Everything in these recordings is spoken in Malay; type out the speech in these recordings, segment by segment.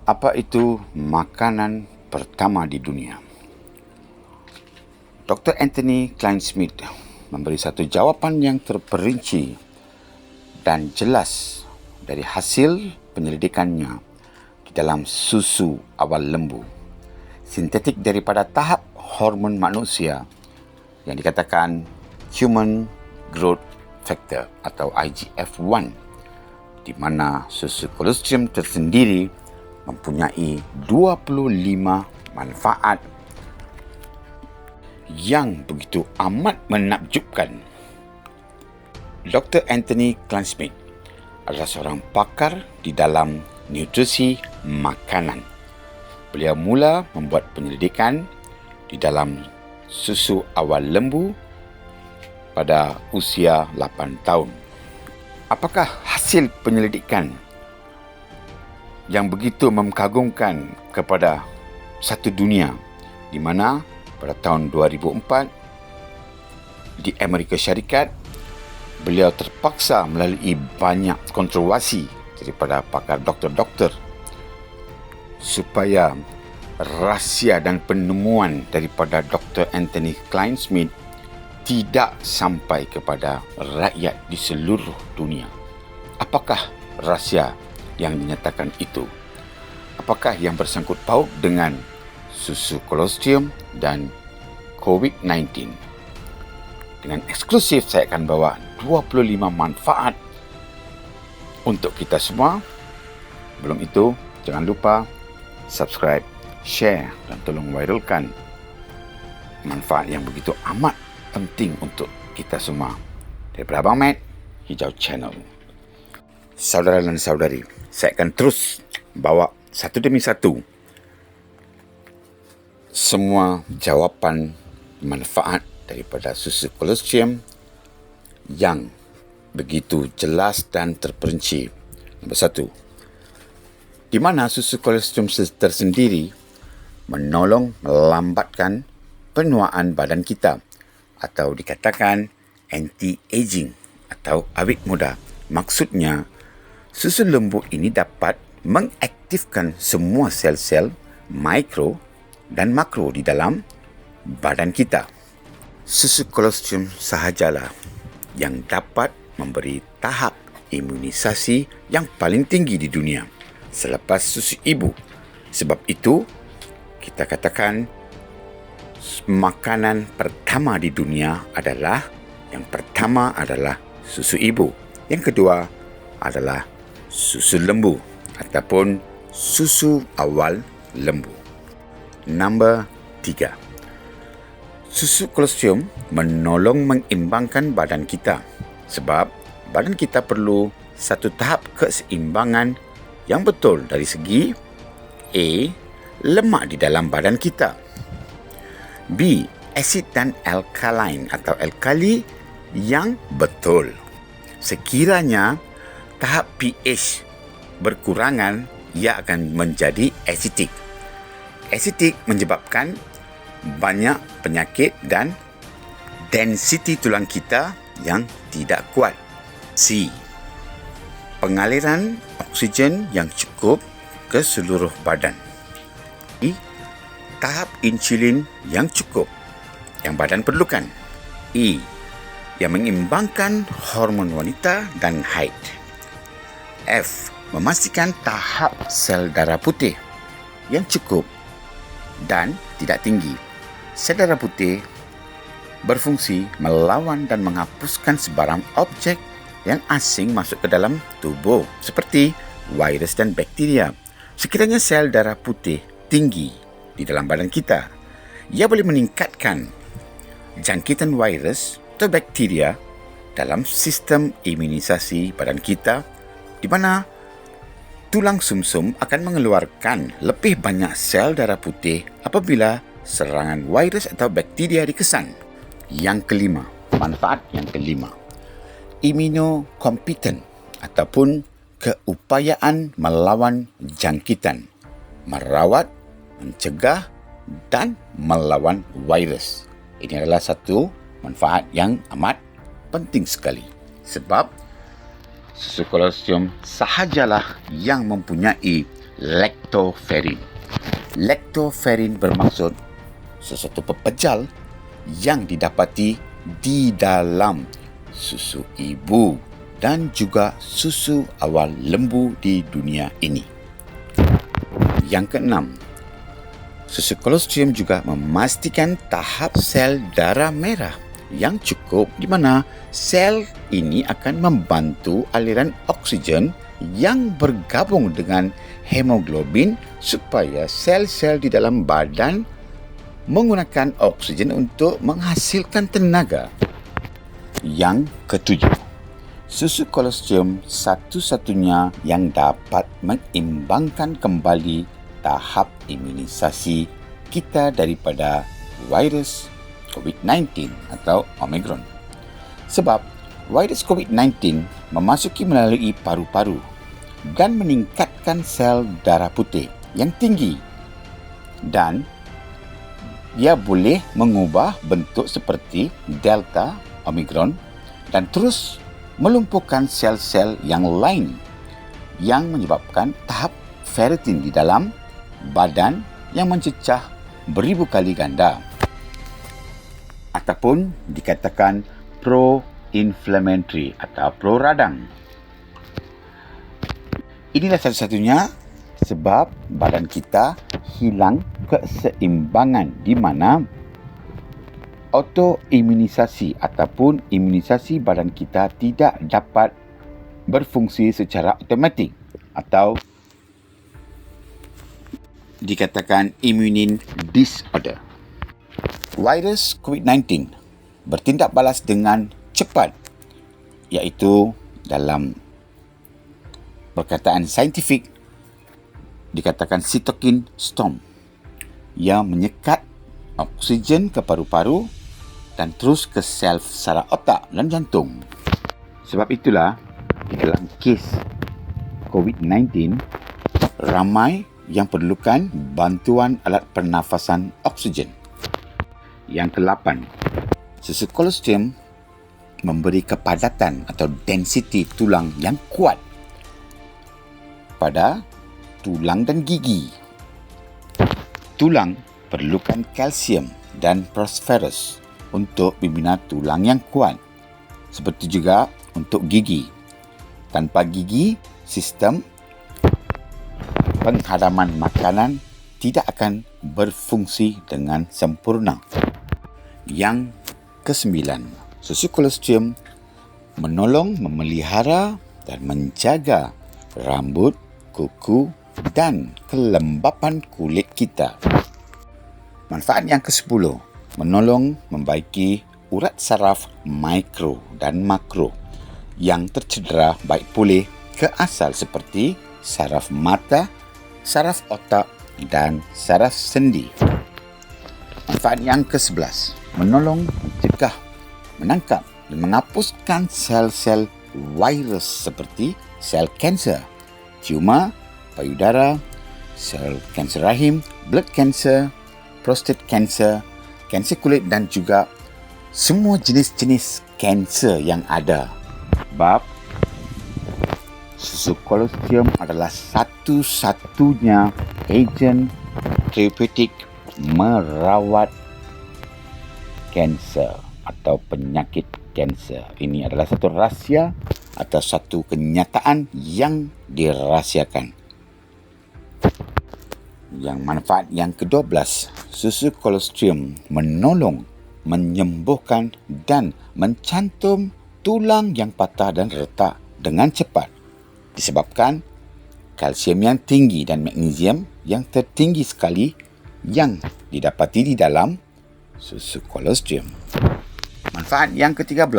Apa itu makanan pertama di dunia? Dr. Anthony Kleinschmidt memberi satu jawapan yang terperinci dan jelas dari hasil penyelidikannya di dalam susu awal lembu, sintetik daripada tahap hormon manusia yang dikatakan Human Growth Factor atau IGF-1, di mana susu kolostrum tersendiri mempunyai 25 manfaat yang begitu amat menakjubkan. Dr. Anthony Kleinschmidt adalah seorang pakar di dalam nutrisi makanan. Beliau mula membuat penyelidikan di dalam susu awal lembu pada usia 8 tahun. Apakah hasil penyelidikan yang begitu mengagumkan kepada satu dunia, di mana pada tahun 2004 di Amerika Syarikat beliau terpaksa melalui banyak kontroversi daripada pakar doktor-doktor supaya rahsia dan penemuan daripada Dr. Anthony Kleinschmidt tidak sampai kepada rakyat di seluruh dunia. Apakah rahsia yang dinyatakan itu? Apakah yang bersangkut paut dengan susu kolostrum dan COVID-19? Dengan eksklusif saya akan bawa 25 manfaat untuk kita semua. Belum itu, jangan lupa subscribe, share dan tolong viralkan manfaat yang begitu amat penting untuk kita semua. Daripada Abang Mat, Hijau Channel. Saudara dan saudari, saya akan terus bawa satu demi satu semua jawapan manfaat daripada susu kolostrum yang begitu jelas dan terperinci. Nombor satu, di mana susu kolostrum tersendiri menolong melambatkan penuaan badan kita atau dikatakan anti-aging atau awet muda. Maksudnya, susu lembu ini dapat mengaktifkan semua sel-sel mikro dan makro di dalam badan kita. Susu kolostrum sahajalah yang dapat memberi tahap imunisasi yang paling tinggi di dunia selepas susu ibu. Sebab itu, kita katakan makanan pertama di dunia adalah, yang pertama adalah susu ibu. Yang kedua adalah susu lembu ataupun susu awal lembu. Nombor 3. Susu kolostrum menolong mengimbangkan badan kita sebab badan kita perlu satu tahap keseimbangan yang betul dari segi A. Lemak di dalam badan kita, B. Asid dan alkaline atau alkali yang betul. Sekiranya tahap pH berkurangan, ia akan menjadi asidik. Asidik menyebabkan banyak penyakit dan densiti tulang kita yang tidak kuat. C. Pengaliran oksigen yang cukup ke seluruh badan. E. Tahap insulin yang cukup yang badan perlukan. E. Yang mengimbangkan hormon wanita dan haid. F. Memastikan tahap sel darah putih yang cukup dan tidak tinggi. Sel darah putih berfungsi melawan dan menghapuskan sebarang objek yang asing masuk ke dalam tubuh seperti virus dan bakteria. Sekiranya sel darah putih tinggi di dalam badan kita, ia boleh meningkatkan jangkitan virus atau bakteria dalam sistem imunisasi badan kita, di mana tulang sumsum akan mengeluarkan lebih banyak sel darah putih apabila serangan virus atau bakteria dikesan. Yang kelima, manfaat yang kelima, immunocompetent ataupun keupayaan melawan jangkitan, merawat, mencegah dan melawan virus. Ini adalah satu manfaat yang amat penting sekali sebab susu kolostrum sahajalah yang mempunyai lactoferrin. Lactoferrin bermaksud sesuatu pepejal yang didapati di dalam susu ibu dan juga susu awal lembu di dunia ini. Yang keenam, susu kolostrium juga memastikan tahap sel darah merah yang cukup, di mana sel ini akan membantu aliran oksigen yang bergabung dengan hemoglobin supaya sel-sel di dalam badan menggunakan oksigen untuk menghasilkan tenaga. Yang ketujuh, susu kolostrium satu-satunya yang dapat mengimbangkan kembali tahap imunisasi kita daripada virus COVID-19 atau Omicron. Sebab virus COVID-19 memasuki melalui paru-paru dan meningkatkan sel darah putih yang tinggi, dan ia boleh mengubah bentuk seperti Delta, Omicron, dan terus melumpuhkan sel-sel yang lain yang menyebabkan tahap ferritin di dalam badan yang mencecah beribu kali ganda, ataupun dikatakan pro-inflammatory atau pro-radang. Inilah satu-satunya sebab badan kita hilang keseimbangan, di mana autoimunisasi ataupun imunisasi badan kita tidak dapat berfungsi secara automatik atau dikatakan immune disorder. Virus COVID-19 bertindak balas dengan cepat, iaitu dalam perkataan saintifik dikatakan cytokine storm, yang menyekat oksigen ke paru-paru dan terus ke sel saraf otak dan jantung. Sebab itulah di dalam kes COVID-19 ramai yang perlukan bantuan alat pernafasan oksigen. Yang ke-8, susu kolostrium memberi kepadatan atau density tulang yang kuat pada tulang dan gigi. Tulang perlukan kalsium dan fosforus untuk membina tulang yang kuat, seperti juga untuk gigi. Tanpa gigi, sistem penghadaman makanan tidak akan berfungsi dengan sempurna. Yang ke-9, susu kolostrium menolong memelihara dan menjaga rambut, kuku dan kelembapan kulit kita. Manfaat yang ke-10, menolong membaiki urat saraf mikro dan makro yang tercedera baik pulih ke asal, seperti saraf mata, saraf otak dan saraf sendi. Manfaat yang ke-11, menolong mencegah, menangkap dan menghapuskan sel-sel virus seperti sel kanser, tumor payudara, sel kanser rahim, blood cancer, prostate cancer, kanser kulit dan juga semua jenis-jenis kanser yang ada. Sebab susu kolostrium adalah satu-satunya ejen terapeutik merawat kanser atau penyakit kanser. Ini adalah satu rahsia atau satu kenyataan yang dirahsiakan. Yang manfaat yang ke-12, susu kolostrium menolong menyembuhkan dan mencantum tulang yang patah dan retak dengan cepat, disebabkan kalsium yang tinggi dan magnesium yang tertinggi sekali yang didapati di dalam susu kolostrium. Manfaat yang ke-13,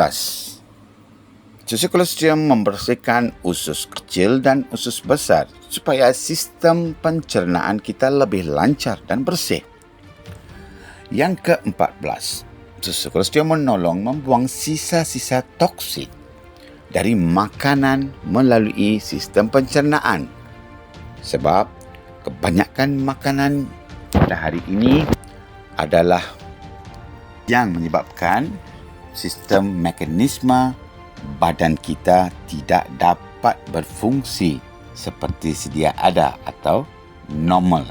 susu kolostrium membersihkan usus kecil dan usus besar supaya sistem pencernaan kita lebih lancar dan bersih. Yang ke-14, susu kolostrium menolong membuang sisa-sisa toksik dari makanan melalui sistem pencernaan. Sebab kebanyakan makanan pada hari ini adalah yang menyebabkan sistem mekanisme badan kita tidak dapat berfungsi seperti sedia ada atau normal.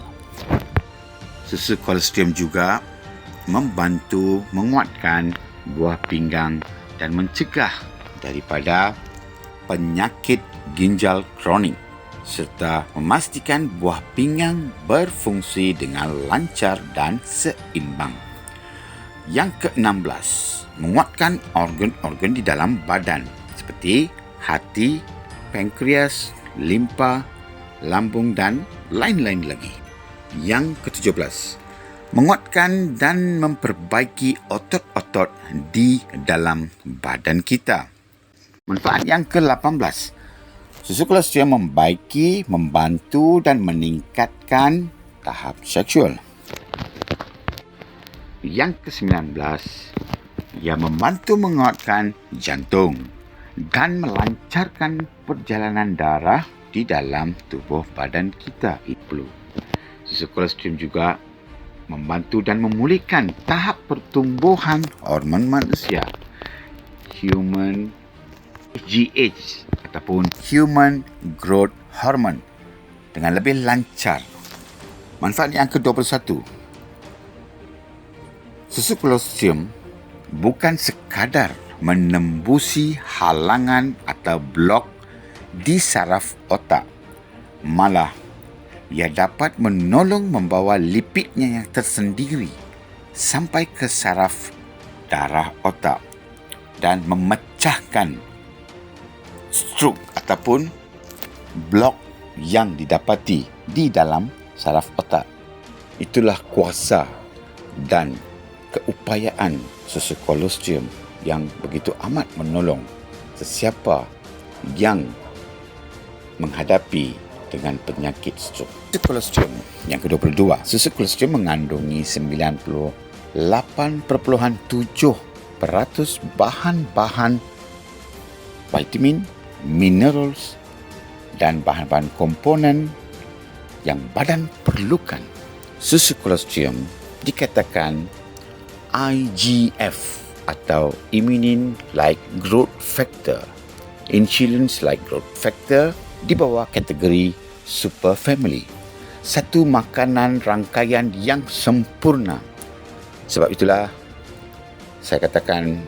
Susu kolostrum juga membantu menguatkan buah pinggang dan mencegah daripada penyakit ginjal kronik serta memastikan buah pinggang berfungsi dengan lancar dan seimbang. Yang ke-16, menguatkan organ-organ di dalam badan seperti hati, pankreas, limpa, lambung dan lain-lain lagi. Yang ke-17, menguatkan dan memperbaiki otot-otot di dalam badan kita. Manfaat yang ke-18, susu kolostrum membantu dan meningkatkan tahap seksual. Yang ke-19, ia membantu menguatkan jantung dan melancarkan perjalanan darah di dalam tubuh badan kita. Itu. Susu kolostrum juga membantu dan memulihkan tahap pertumbuhan hormon manusia, human HGH ataupun human growth hormone dengan lebih lancar. Manfaat yang ke-21, susu kolostrum bukan sekadar menembusi halangan atau blok di saraf otak, malah ia dapat menolong membawa lipidnya yang tersendiri sampai ke saraf darah otak dan memecahkan stroke ataupun blok yang didapati di dalam saraf otak. Itulah kuasa dan keupayaan susu kolostrum yang begitu amat menolong sesiapa yang menghadapi dengan penyakit stroke. Susu kolostrum yang ke-22. Susu kolostrum mengandungi 98.7% bahan-bahan vitamin, minerals dan bahan-bahan komponen yang badan perlukan. Susu kolostrum dikatakan IGF atau Insulin-like Growth Factor. Insulin-like Growth Factor di bawah kategori Super Family. Satu makanan rangkaian yang sempurna. Sebab itulah saya katakan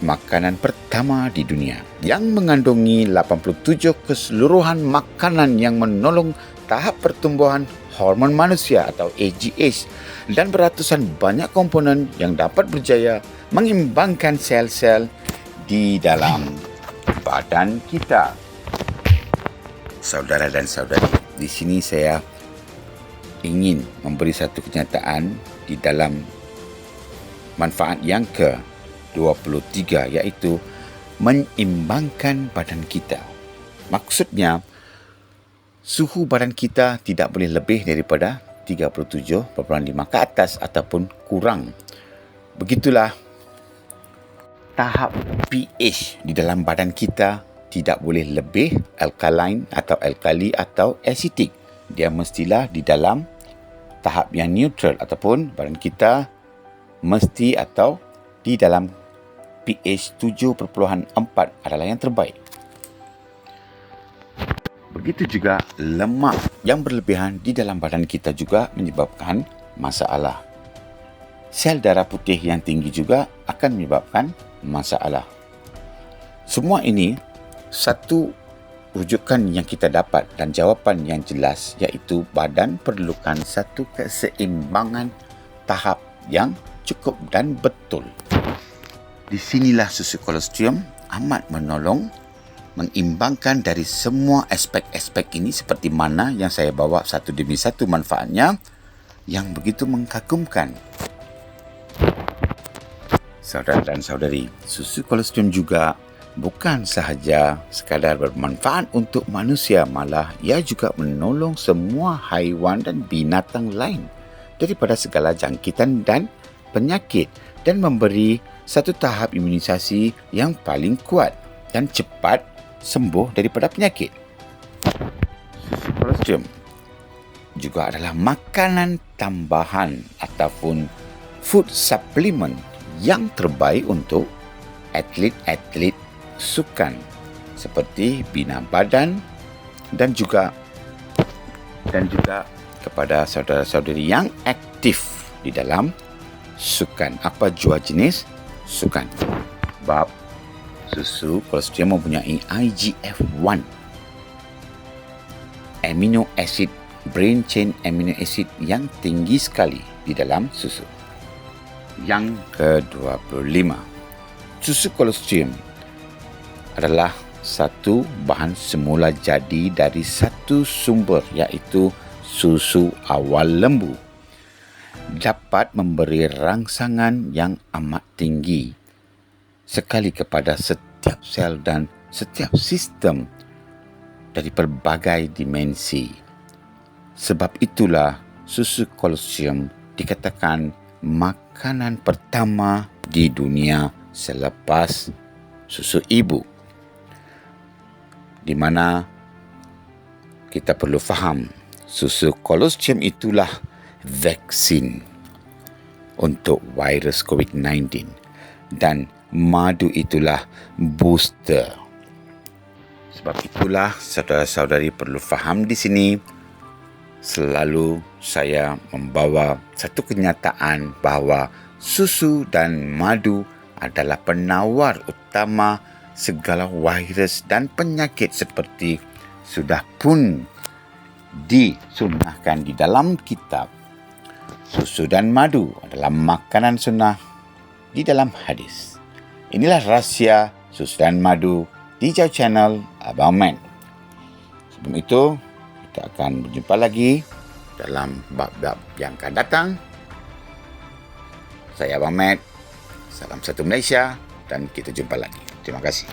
makanan pertama di dunia yang mengandungi 87 keseluruhan makanan yang menolong tahap pertumbuhan hormon manusia atau HGH dan beratusan banyak komponen yang dapat berjaya mengimbangkan sel-sel di dalam badan kita. Saudara dan saudari, di sini saya ingin memberi satu kenyataan di dalam manfaat yang ke-23, iaitu menyeimbangkan badan kita. Maksudnya, suhu badan kita tidak boleh lebih daripada 37.5 ke atas ataupun kurang. Begitulah tahap pH di dalam badan kita tidak boleh lebih alkaline atau alkali atau acidic. Dia mestilah di dalam tahap yang neutral ataupun badan kita mesti atau di dalam pH 7.4 adalah yang terbaik. Begitu juga lemak yang berlebihan di dalam badan kita juga menyebabkan masalah. Sel darah putih yang tinggi juga akan menyebabkan masalah. Semua ini satu rujukan yang kita dapat dan jawapan yang jelas, iaitu badan perlukan satu keseimbangan tahap yang cukup dan betul. Di sinilah susu kolostrum amat menolong mengimbangkan dari semua aspek-aspek ini, seperti mana yang saya bawa satu demi satu manfaatnya yang begitu mengagumkan. Saudara dan saudari, susu kolostrum juga bukan sahaja sekadar bermanfaat untuk manusia, malah ia juga menolong semua haiwan dan binatang lain daripada segala jangkitan dan penyakit dan memberi satu tahap imunisasi yang paling kuat dan cepat sembuh daripada penyakit. Susu kolostrum juga adalah makanan tambahan ataupun food supplement yang terbaik untuk atlet-atlet sukan seperti bina badan, dan juga kepada saudara-saudari yang aktif di dalam sukan. Apa jua jenis sukan? Sebab susu kolostrum mempunyai IGF-1, amino acid, brain chain amino acid yang tinggi sekali di dalam susu. Yang ke-25, susu kolostrum adalah satu bahan semula jadi dari satu sumber, iaitu susu awal lembu. Dapat memberi rangsangan yang amat tinggi sekali kepada setiap sel dan setiap sistem dari pelbagai dimensi. Sebab itulah susu kolostrum dikatakan makanan pertama di dunia selepas susu ibu, di mana kita perlu faham susu kolostrum itulah vaksin untuk virus COVID-19 dan madu itulah booster. Sebab itulah saudara-saudari perlu faham di sini, selalu saya membawa satu kenyataan bahawa susu dan madu adalah penawar utama segala virus dan penyakit seperti sudah pun disunnahkan di dalam kitab. Susu dan madu adalah makanan sunnah di dalam hadis. Inilah rahsia susu dan madu di Hijau Channel Abang Mat. Sebelum itu, kita akan berjumpa lagi dalam bab-bab yang akan datang. Saya Abang Mat. Salam satu Malaysia dan kita jumpa lagi. Terima kasih.